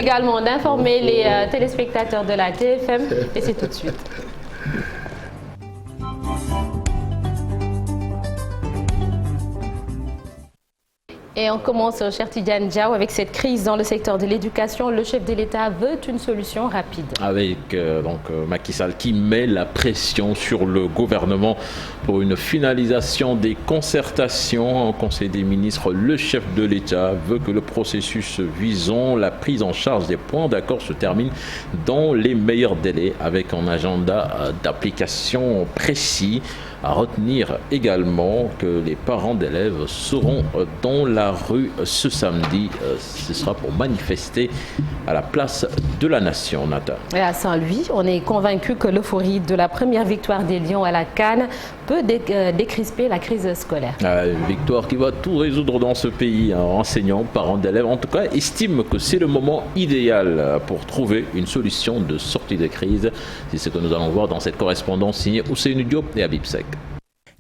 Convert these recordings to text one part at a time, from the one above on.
également d'informer les téléspectateurs de la TFM et c'est tout de suite. Et on commence, cher Tidiane Diaw, avec cette crise dans le secteur de l'éducation. Le chef de l'État veut une solution rapide. Avec Macky Sall qui met la pression sur le gouvernement pour une finalisation des concertations. En Conseil des ministres, le chef de l'État veut que le processus visant la prise en charge des points d'accord se termine dans les meilleurs délais avec un agenda d'application précis. À retenir également que les parents d'élèves seront dans la rue ce samedi. Ce sera pour manifester à la place de la Nation, Nathan. Et à Saint-Louis, on est convaincu que l'euphorie de la première victoire des Lions à la CAN peut décrisper la crise scolaire. Une victoire qui va tout résoudre dans ce pays. Enseignants, parents d'élèves, en tout cas, estiment que c'est le moment idéal pour trouver une solution de sortie de crise. C'est ce que nous allons voir dans cette correspondance signée Ousseynou Diop et Habib Seck.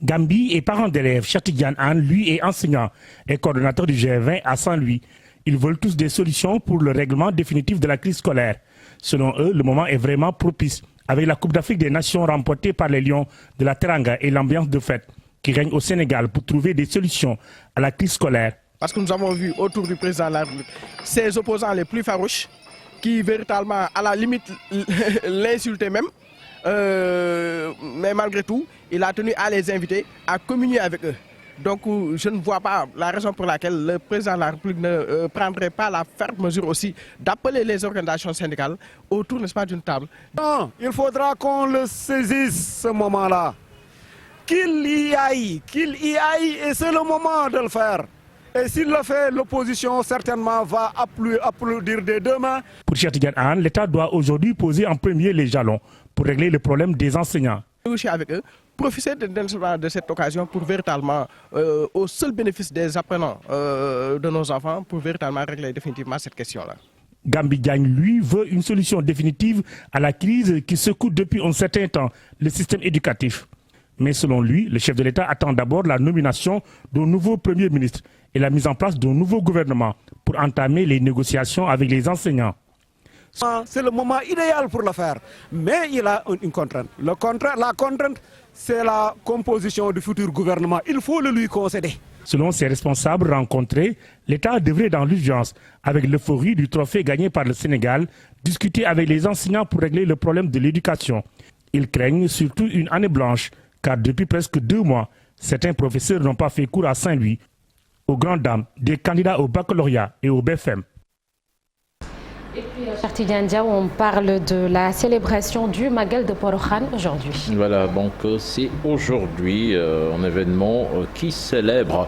Gambi est parent d'élèves. Cheikh Tidiane Anne, lui, est enseignant et coordonnateur du G20 à Saint-Louis. Ils veulent tous des solutions pour le règlement définitif de la crise scolaire. Selon eux, le moment est vraiment propice, avec la Coupe d'Afrique des Nations remportée par les Lions de la Teranga et l'ambiance de fête qui règne au Sénégal pour trouver des solutions à la crise scolaire. Parce que nous avons vu autour du président de la République ses opposants les plus farouches qui véritablement, à la limite, l'insultaient même. Mais malgré tout, il a tenu à les inviter à communier avec eux. Donc je ne vois pas la raison pour laquelle le président de la République ne prendrait pas la ferme mesure aussi d'appeler les organisations syndicales autour, n'est-ce pas, d'une table. Non, il faudra qu'on le saisisse ce moment-là. Qu'il y aille et c'est le moment de le faire. Et s'il le fait, l'opposition certainement va applaudir des deux mains. Pour Cheikh Tidiane Anne, l'État doit aujourd'hui poser en premier les jalons pour régler le problème des enseignants. Avec eux, profiter de cette occasion pour véritablement, au seul bénéfice des apprenants de nos enfants, pour véritablement régler définitivement cette question-là. Gambi Diagne, lui, veut une solution définitive à la crise qui secoue depuis un certain temps le système éducatif. Mais selon lui, le chef de l'État attend d'abord la nomination d'un nouveau Premier ministre et la mise en place d'un nouveau gouvernement pour entamer les négociations avec les enseignants. C'est le moment idéal pour le faire, mais il a une contrainte. La contrainte, c'est la composition du futur gouvernement. Il faut le lui concéder. Selon ses responsables rencontrés, l'État devrait dans l'urgence, avec l'euphorie du trophée gagné par le Sénégal, discuter avec les enseignants pour régler le problème de l'éducation. Ils craignent surtout une année blanche, car depuis presque 2 mois, certains professeurs n'ont pas fait cours à Saint-Louis, aux grandes dames des candidats au baccalauréat et au BFM. Et puis, cher Tidiane Diaw, on parle de la célébration du Magal de Porokhane aujourd'hui. Voilà, donc c'est aujourd'hui un événement qui célèbre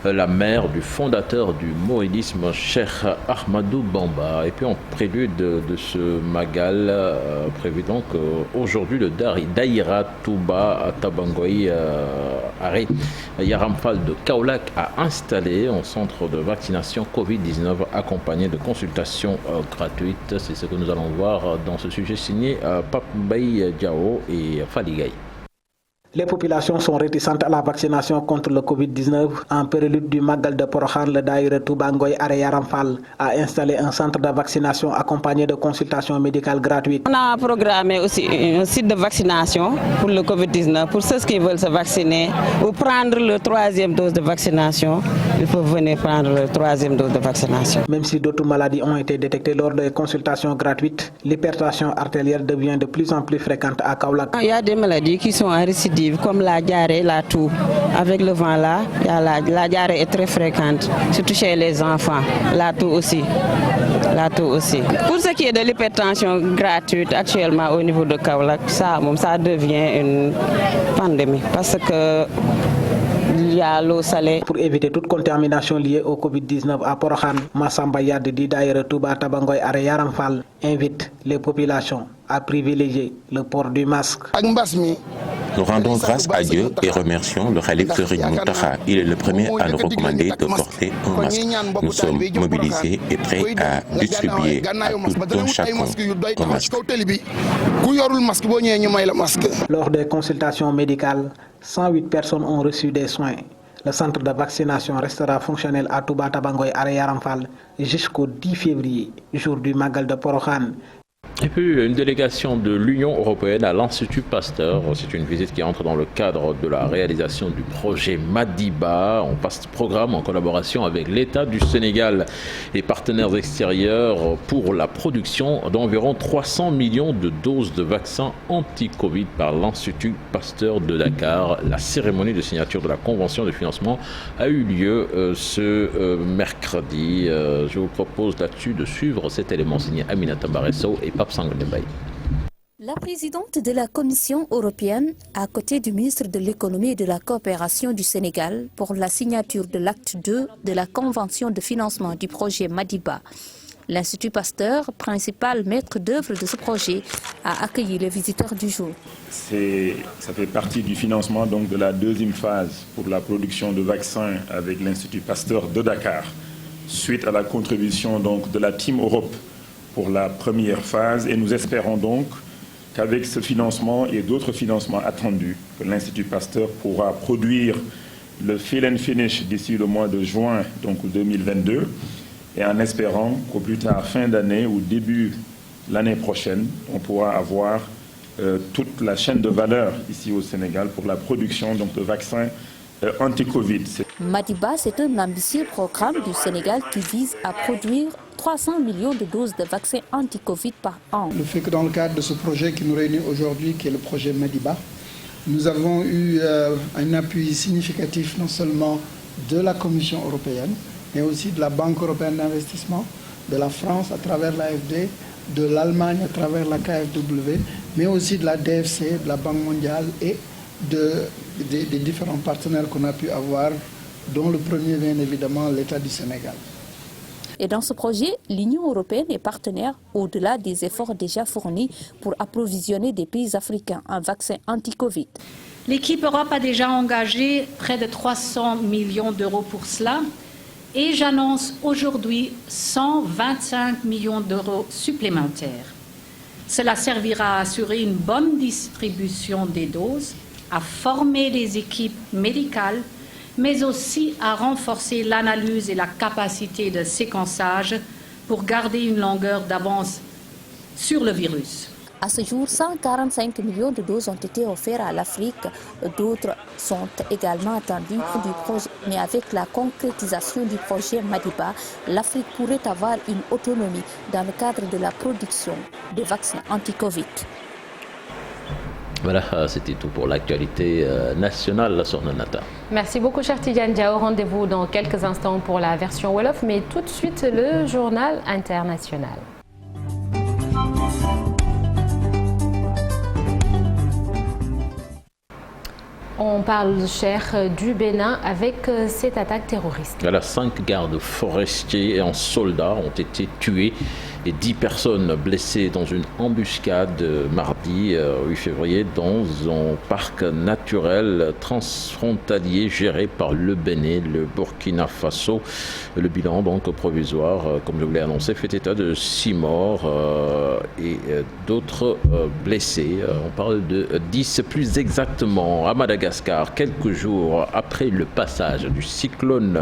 la mère du fondateur du mouridisme, Cheikh Ahmadou Bamba. Et puis en prélude de ce Magal, prévu donc aujourd'hui, le Daïra Touba Tabangoy Arrêt Yaramfal de Kaolack a installé un centre de vaccination Covid-19 accompagné de consultations gratuites. C'est ce que nous allons voir dans ce sujet signé Pape Mbaye Diao et Faligay. Les populations sont réticentes à la vaccination contre le Covid-19. En prélude du Magal de Porokhane, le Daïra Touba Ngoy Arrêt Yaramfal a installé un centre de vaccination accompagné de consultations médicales gratuites. On a programmé aussi un site de vaccination pour le Covid-19. Pour ceux qui veulent se vacciner ou prendre le 3e dose de vaccination, il faut venir prendre le 3e dose de vaccination. Même si d'autres maladies ont été détectées lors des consultations gratuites, l'hypertension artérielle devient de plus en plus fréquente à Kaolack. Il y a des maladies qui sont en récidive, comme la diarrhée, la toux. Avec le vent là, la diarrhée est très fréquente, surtout chez les enfants. La toux aussi. Pour ce qui est de l'hypertension gratuite actuellement au niveau de Kaolack, ça devient une pandémie parce que il y a l'eau salée. Pour éviter toute contamination liée au Covid-19 à Porokhane, Massamba Yad di Daïra Touba Tabangoy Arrêt Yaramfal invite les populations à privilégier le port du masque. Nous rendons grâce à Dieu et remercions le Khalife Serigne Mountakha. Il est le premier à nous recommander de porter un masque. Nous sommes mobilisés et prêts à distribuer à tout un chacun un masque. Lors des consultations médicales, 108 personnes ont reçu des soins. Le centre de vaccination restera fonctionnel à Touba Tabangoy Are Yaram Fall jusqu'au 10 février, jour du Magal de Porokhane. Et puis une délégation de l'Union européenne à l'Institut Pasteur. C'est une visite qui entre dans le cadre de la réalisation du projet Madiba. On passe programme en collaboration avec l'État du Sénégal et partenaires extérieurs pour la production d'environ 300 millions de doses de vaccins anti-Covid par l'Institut Pasteur de Dakar. La cérémonie de signature de la convention de financement a eu lieu ce mercredi. Je vous propose là-dessus de suivre cet élément signé Aminata Baresso et Pape Sangonebaï. La présidente de la Commission européenne, à côté du ministre de l'économie et de la coopération du Sénégal, pour la signature de l'acte 2 de la convention de financement du projet Madiba. L'Institut Pasteur, principal maître d'œuvre de ce projet, a accueilli les visiteurs du jour. Ça fait partie du financement donc, de la deuxième phase pour la production de vaccins avec l'Institut Pasteur de Dakar, suite à la contribution donc, de la Team Europe pour la première phase. Et nous espérons donc qu'avec ce financement et d'autres financements attendus, que l'Institut Pasteur pourra produire le fill and finish d'ici le mois de juin donc 2022, et en espérant qu'au plus tard fin d'année ou début l'année prochaine, on pourra avoir toute la chaîne de valeur ici au Sénégal pour la production donc, de vaccins anti-Covid. Madiba, c'est un ambitieux programme du Sénégal qui vise à produire 300 millions de doses de vaccins anti-Covid par an. Le fait que dans le cadre de ce projet qui nous réunit aujourd'hui, qui est le projet Madiba, nous avons eu un appui significatif non seulement de la Commission européenne, mais aussi de la Banque européenne d'investissement, de la France à travers l'AFD, de l'Allemagne à travers la KfW, mais aussi de la DFC, de la Banque mondiale et des différents partenaires qu'on a pu avoir, dont le premier bien évidemment l'État du Sénégal. Et dans ce projet, l'Union européenne est partenaire au-delà des efforts déjà fournis pour approvisionner des pays africains en vaccins anti-Covid. L'équipe Europe a déjà engagé près de 300 millions d'euros pour cela et j'annonce aujourd'hui 125 millions d'euros supplémentaires. Cela servira à assurer une bonne distribution des doses, à former les équipes médicales, mais aussi à renforcer l'analyse et la capacité de séquençage pour garder une longueur d'avance sur le virus. À ce jour, 145 millions de doses ont été offertes à l'Afrique. D'autres sont également attendues du projet. Mais avec la concrétisation du projet Madiba, l'Afrique pourrait avoir une autonomie dans le cadre de la production de vaccins anti-Covid. Voilà, c'était tout pour l'actualité nationale sur Nonata. Merci beaucoup, cher Tidiane Diao. Rendez-vous dans quelques instants pour la version Wolof, mais tout de suite le journal international. On parle, cher, du Bénin avec cette attaque terroriste. Voilà, 5 gardes forestiers et un soldat ont été tués et 10 personnes blessées dans une embuscade mardi 8 février dans un parc naturel transfrontalier géré par le Bénin, le Burkina Faso. Le bilan donc provisoire, comme je vous l'ai annoncé, fait état de 6 morts et d'autres blessés. On parle de 10 plus exactement à Madagascar. Quelques jours après le passage du cyclone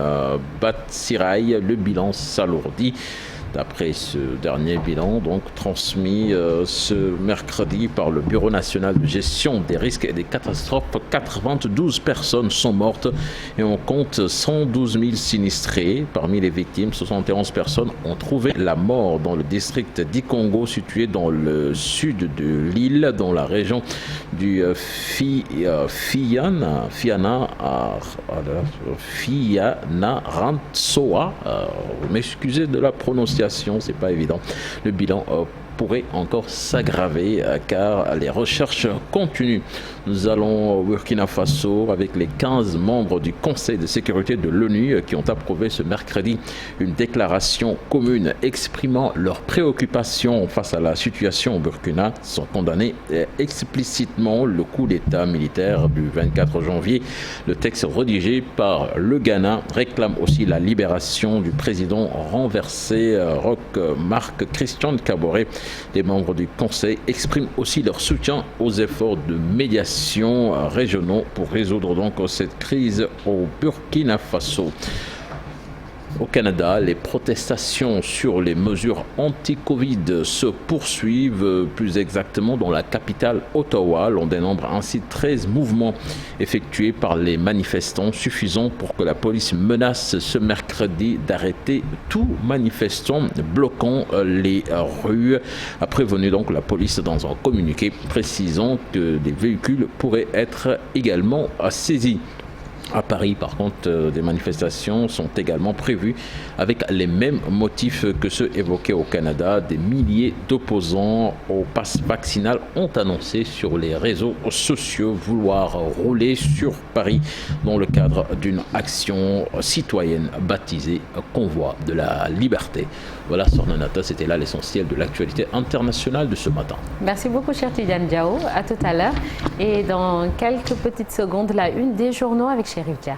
Batsirai, le bilan s'alourdit. D'après ce dernier bilan, donc transmis ce mercredi par le Bureau national de gestion des risques et des catastrophes, 92 personnes sont mortes et on compte 112 000 sinistrés. Parmi les victimes, 71 personnes ont trouvé la mort dans le district d'Ikongo, situé dans le sud de l'île, dans la région du Fianarantsoa. M'excusez de la prononciation, c'est pas évident. Le bilan pourrait encore s'aggraver car les recherches continuent. Nous allons au Burkina Faso avec les 15 membres du Conseil de sécurité de l'ONU qui ont approuvé ce mercredi une déclaration commune exprimant leurs préoccupations face à la situation au Burkina, sont condamnés explicitement le coup d'État militaire du 24 janvier. Le texte rédigé par le Ghana réclame aussi la libération du président renversé Roch Marc Christian Kaboré Les membres du Conseil expriment aussi leur soutien aux efforts de médiation régionaux pour résoudre donc cette crise au Burkina Faso. Au Canada, les protestations sur les mesures anti-Covid se poursuivent, plus exactement dans la capitale Ottawa. L'on dénombre ainsi 13 mouvements effectués par les manifestants, suffisant pour que la police menace ce mercredi d'arrêter tout manifestant bloquant les rues. A prévenu donc la police dans un communiqué précisant que des véhicules pourraient être également saisis. À Paris, par contre, des manifestations sont également prévues avec les mêmes motifs que ceux évoqués au Canada. Des milliers d'opposants au pass vaccinal ont annoncé sur les réseaux sociaux vouloir rouler sur Paris dans le cadre d'une action citoyenne baptisée Convoi de la Liberté. Voilà, Sornanata, c'était là l'essentiel de l'actualité internationale de ce matin. Merci beaucoup, cher Tidiane Diao. À tout à l'heure. Et dans quelques petites secondes, la une des journaux avec Chérif Dia.